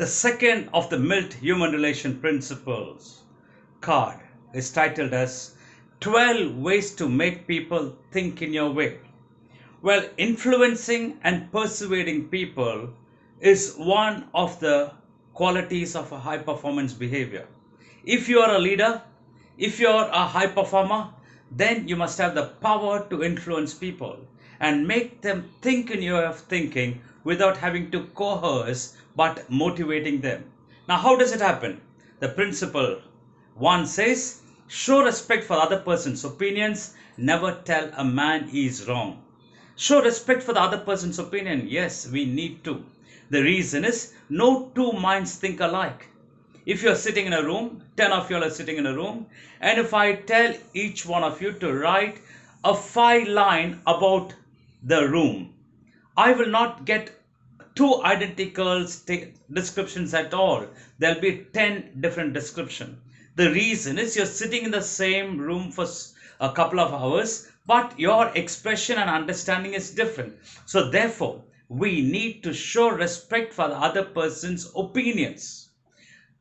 The second of the MILT human relation principles card is titled as 12 ways to make people think in your way. Well, influencing and persuading people is one of the qualities of a high performance behavior. If you are a leader, if you are a high performer, then you must have the power to influence people and make them think in your way of thinking without having to coerce but motivating them. Now, how does it happen? The principle one says, show respect for other person's opinions, never tell a man he is wrong. Show respect for the other person's opinion. Yes, we need to. The reason is no two minds think alike. If you're sitting in a room, 10 of you are sitting in a room, and if I tell each one of you to write a 5 line about the room, I will not get two identical descriptions at all. There'll be 10 different descriptions. The reason is you're sitting in the same room for a couple of hours, but your expression and understanding is different. So therefore, we need to show respect for the other person's opinions.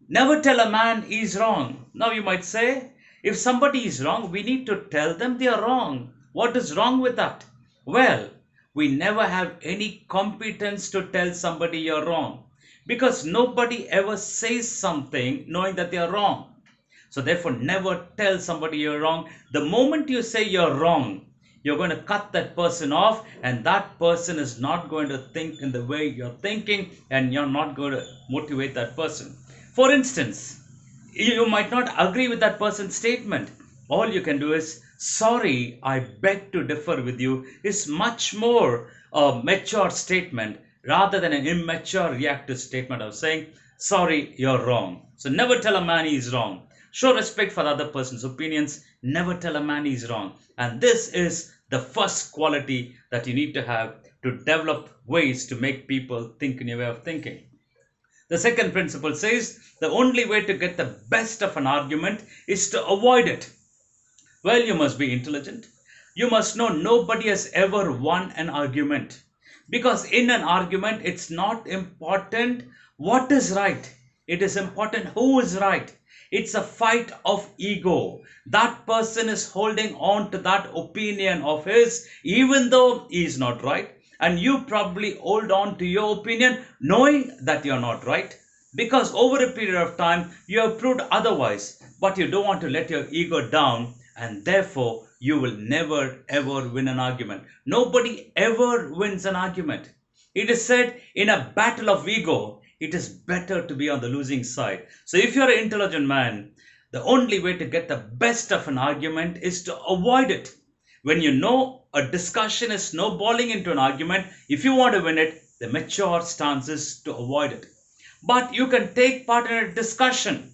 Never tell a man he's wrong. Now you might say, if somebody is wrong, we need to tell them they are wrong. What is wrong with that? Well, we never have any competence to tell somebody you're wrong, because nobody ever says something knowing that they are wrong. So therefore, never tell somebody you're wrong. The moment you say you're wrong, you're going to cut that person off, and that person is not going to think in the way you're thinking, and you're not going to motivate that person. For instance, you might not agree with that person's statement. All you can do is, sorry, I beg to differ with you, is much more a mature statement rather than an immature reactive statement of saying, sorry, you're wrong. So never tell a man he's wrong. Show respect for other person's opinions. Never tell a man he's wrong. And this is the first quality that you need to have to develop ways to make people think in your way of thinking. The second principle says the only way to get the best of an argument is to avoid it. Well, you must be intelligent. You must know nobody has ever won an argument. Because in an argument, it's not important what is right. It is important who is right. It's a fight of ego. That person is holding on to that opinion of his, even though he is not right. And you probably hold on to your opinion knowing that you're not right. Because over a period of time, you have proved otherwise. But you don't want to let your ego down. And therefore, you will never ever win an argument. Nobody ever wins an argument. It is said in a battle of ego, it is better to be on the losing side. So if you're an intelligent man, the only way to get the best of an argument is to avoid it. When you know a discussion is snowballing into an argument, if you want to win it, the mature stance is to avoid it. But you can take part in a discussion,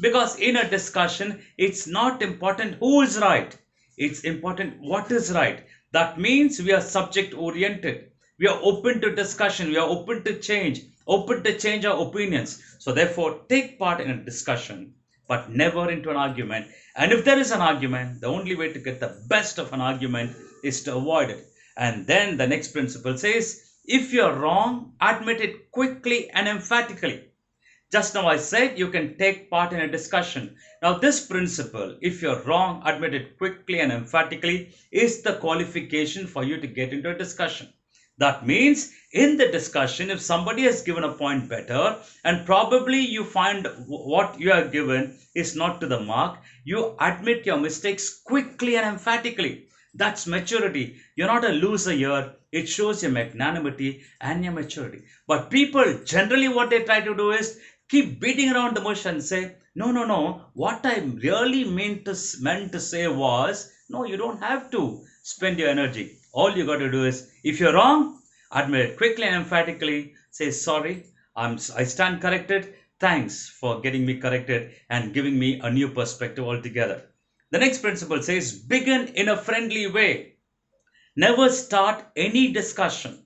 because in a discussion, it's not important who is right. It's important what is right. That means we are subject oriented. We are open to discussion. We are open to change our opinions. So therefore, take part in a discussion, but never into an argument. And if there is an argument, the only way to get the best of an argument is to avoid it. And then the next principle says, if you're wrong, admit it quickly and emphatically. Just now I said you can take part in a discussion. Now this principle, if you're wrong, admit it quickly and emphatically, is the qualification for you to get into a discussion. That means in the discussion, if somebody has given a point better and probably you find what you have given is not to the mark, you admit your mistakes quickly and emphatically. That's maturity. You're not a loser here. It shows your magnanimity and your maturity. But people generally what they try to do is keep beating around the bush and say, no. What I really meant to say was, no, you don't have to spend your energy. All you got to do is, if you're wrong, admit it quickly and emphatically. Say, sorry, I stand corrected. Thanks for getting me corrected and giving me a new perspective altogether. The next principle says, begin in a friendly way. Never start any discussion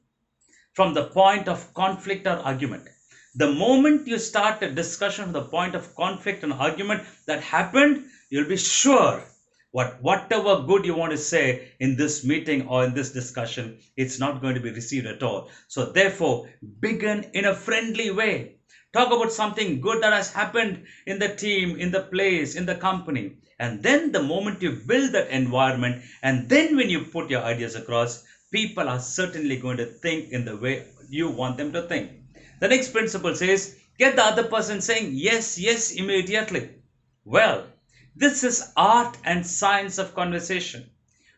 from the point of conflict or argument. The moment you start a discussion from the point of conflict and argument that happened, you'll be sure whatever good you want to say in this meeting or in this discussion, it's not going to be received at all. So therefore, begin in a friendly way. Talk about something good that has happened in the team, in the place, in the company. And then the moment you build that environment, and then when you put your ideas across, people are certainly going to think in the way you want them to think. The next principle says, get the other person saying yes, yes immediately. Well, this is art and science of conversation.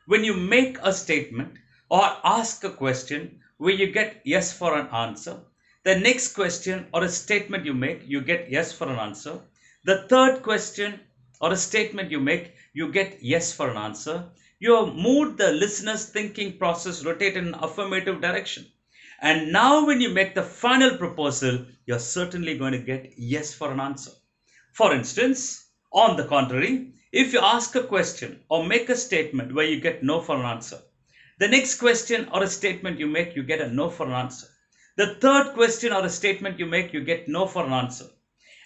When you make a statement or ask a question where you get yes for an answer, the next question or a statement you make, you get yes for an answer. The third question or a statement you make, you get yes for an answer. You have moved the listener's thinking process rotate in an affirmative direction. And now, when you make the final proposal, you're certainly going to get yes for an answer. For instance, on the contrary, if you ask a question or make a statement where you get no for an answer, the next question or a statement you make, you get a no for an answer. The third question or a statement you make, you get no for an answer.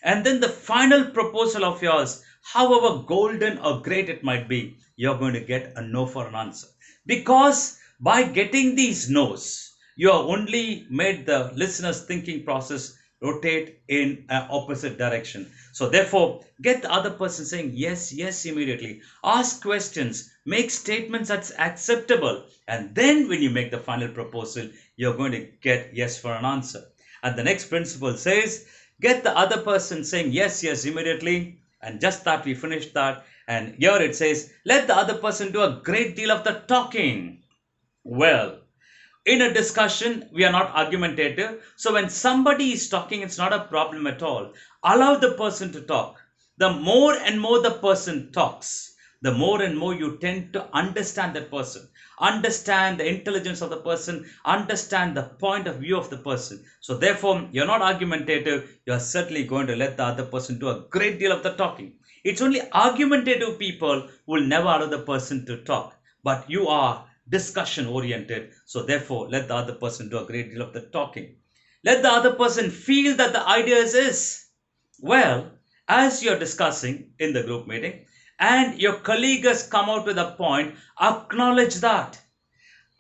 And then the final proposal of yours, however golden or great it might be, you're going to get a no for an answer. Because by getting these no's, you have only made the listener's thinking process rotate in an opposite direction. So therefore, get the other person saying yes, yes immediately. Ask questions, make statements that's acceptable. And then when you make the final proposal, you're going to get yes for an answer. And the next principle says, get the other person saying yes, yes immediately. And just that we finished that. And here it says, let the other person do a great deal of the talking. Well, in a discussion, we are not argumentative. So when somebody is talking, it's not a problem at all. Allow the person to talk. The more and more the person talks, the more and more you tend to understand that person, understand the intelligence of the person, understand the point of view of the person. So therefore, you're not argumentative. You're certainly going to let the other person do a great deal of the talking. It's only argumentative people who will never allow the person to talk. But you are discussion oriented. So therefore, let the other person do a great deal of the talking. Let the other person feel that the idea is, well, as you're discussing in the group meeting and your colleague has come out with a point, acknowledge that.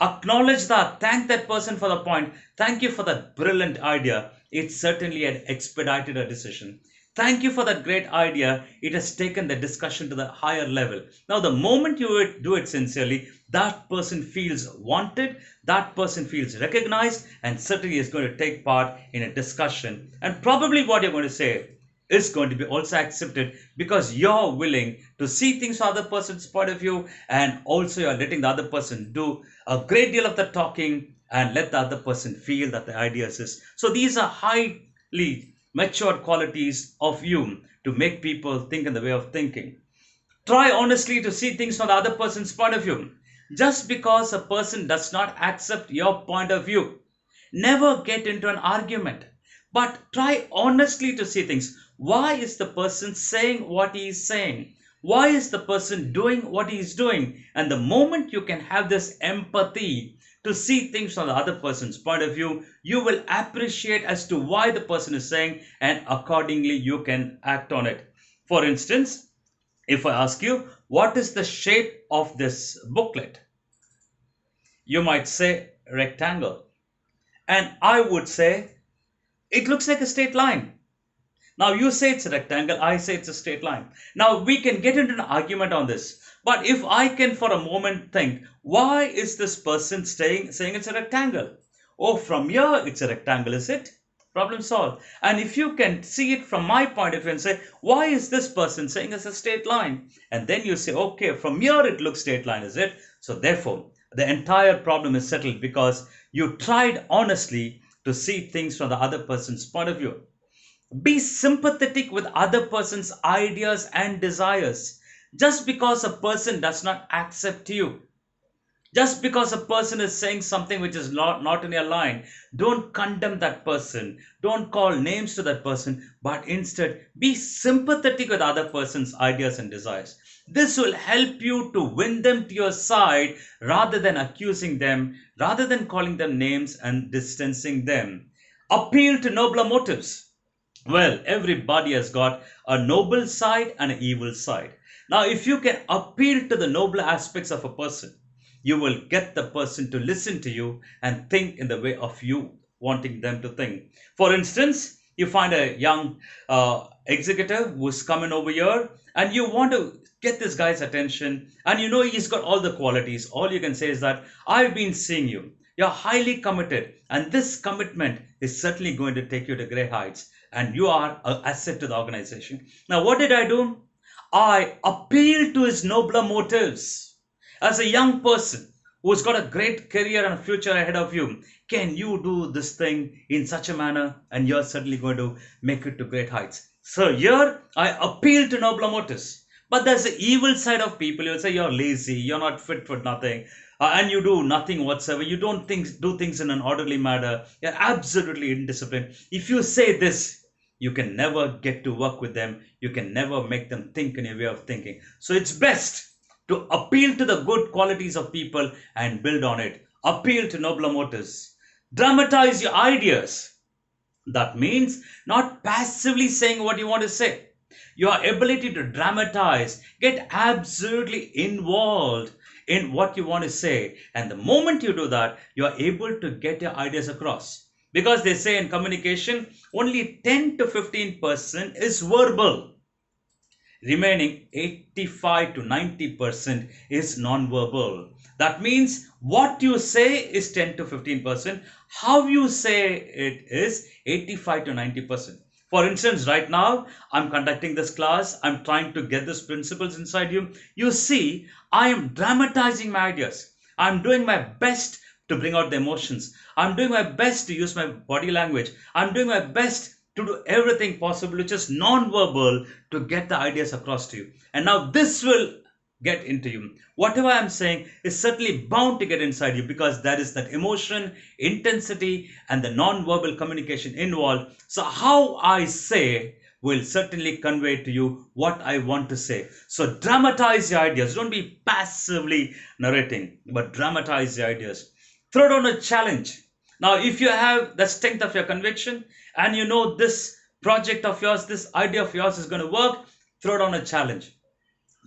Acknowledge that. Thank that person for the point. Thank you for that brilliant idea. It certainly had expedited a decision. Thank you for that great idea. It has taken the discussion to the higher level. Now, the moment you do it sincerely, that person feels wanted, that person feels recognized, and certainly is going to take part in a discussion. And probably what you're going to say is going to be also accepted because you're willing to see things from the other person's point of view, and also you're letting the other person do a great deal of the talking and let the other person feel that the ideas is. So these are highly matured qualities of you to make people think in the way of thinking. Try honestly to see things from the other person's point of view. Just because a person does not accept your point of view, never get into an argument, but try honestly to see things. Why is the person saying what he is saying? Why is the person doing what he is doing? And the moment you can have this empathy to see things from the other person's point of view, you will appreciate as to why the person is saying, and accordingly you can act on it. For instance, if I ask you, what is the shape of this booklet? You might say rectangle. And I would say, it looks like a straight line. Now you say it's a rectangle, I say it's a straight line. Now we can get into an argument on this. But if I can for a moment think, why is this person saying it's a rectangle? Oh, from here it's a rectangle, is it? Problem solved. And if you can see it from my point of view and say, why is this person saying it's a straight line? And then you say, okay, from here it looks straight line, is it? So therefore, the entire problem is settled because you tried honestly to see things from the other person's point of view. Be sympathetic with other person's ideas and desires. Just because a person does not accept you, just because a person is saying something which is not in your line, don't condemn that person. Don't call names to that person, but instead be sympathetic with other person's ideas and desires. This will help you to win them to your side rather than accusing them, rather than calling them names and distancing them. Appeal to nobler motives. Well, everybody has got a noble side and an evil side. Now, if you can appeal to the nobler aspects of a person, you will get the person to listen to you and think in the way of you wanting them to think. For instance, You find a young executive who's coming over here, and you want to get this guy's attention, and you know he's got all the qualities. All you can say is that I've been seeing you. You're highly committed, and this commitment is certainly going to take you to great heights, and you are an asset to the organization. Now, what did I do? I appealed to his nobler motives. As a young person who's got a great career and a future ahead of you, can you do this thing in such a manner? And you're certainly going to make it to great heights. So here I appeal to nobler motives. But there's the evil side of people. You'll say you're lazy, you're not fit for nothing, and you do nothing whatsoever. You don't do things in an orderly manner. You're absolutely indisciplined. If you say this, you can never get to work with them. You can never make them think in a way of thinking. So it's best to appeal to the good qualities of people and build on it. Appeal to nobler motives. Dramatize your ideas. That means not passively saying what you want to say. Your ability to dramatize, get absolutely involved in what you want to say. And the moment you do that, you are able to get your ideas across. Because they say in communication, only 10 to 15% is verbal. Remaining 85 to 90% is non-verbal. That means what you say is 10 to 15%. How you say it is 85 to 90%. For instance, right now, I'm conducting this class. I'm trying to get these principles inside you. You see, I am dramatizing my ideas. I'm doing my best to bring out the emotions. I'm doing my best to use my body language. I'm doing my best to do everything possible, which is non-verbal, to get the ideas across to you. And now this will get into you. Whatever I'm saying is certainly bound to get inside you because there is that emotion, intensity, and the non-verbal communication involved. So how I say will certainly convey to you what I want to say. So dramatize your ideas. Don't be passively narrating, but dramatize your ideas. Throw down a challenge. Now, if you have the strength of your conviction and you know this project of yours, this idea of yours is going to work, throw down a challenge.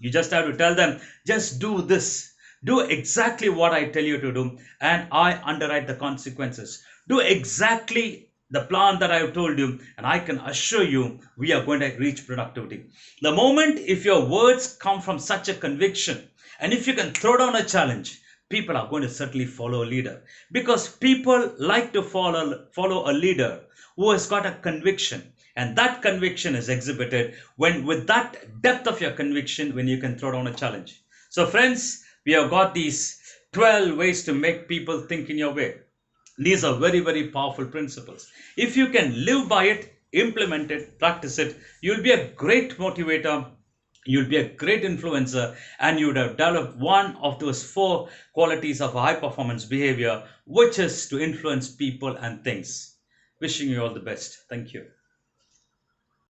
You just have to tell them, just do this. Do exactly what I tell you to do, and I underwrite the consequences. Do exactly the plan that I have told you, and I can assure you we are going to reach productivity. The moment if your words come from such a conviction, and if you can throw down a challenge, people are going to certainly follow a leader because people like to follow a leader who has got a conviction, and that conviction is exhibited when with that depth of your conviction when you can throw down a challenge. So friends, we have got these 12 ways to make people think in your way. These are very, very powerful principles. If you can live by it, implement it, practice it, you'll be a great motivator, you'll be a great influencer, and you would have developed one of those 4 qualities of a high performance behavior, which is to influence people and things. Wishing you all the best. Thank you.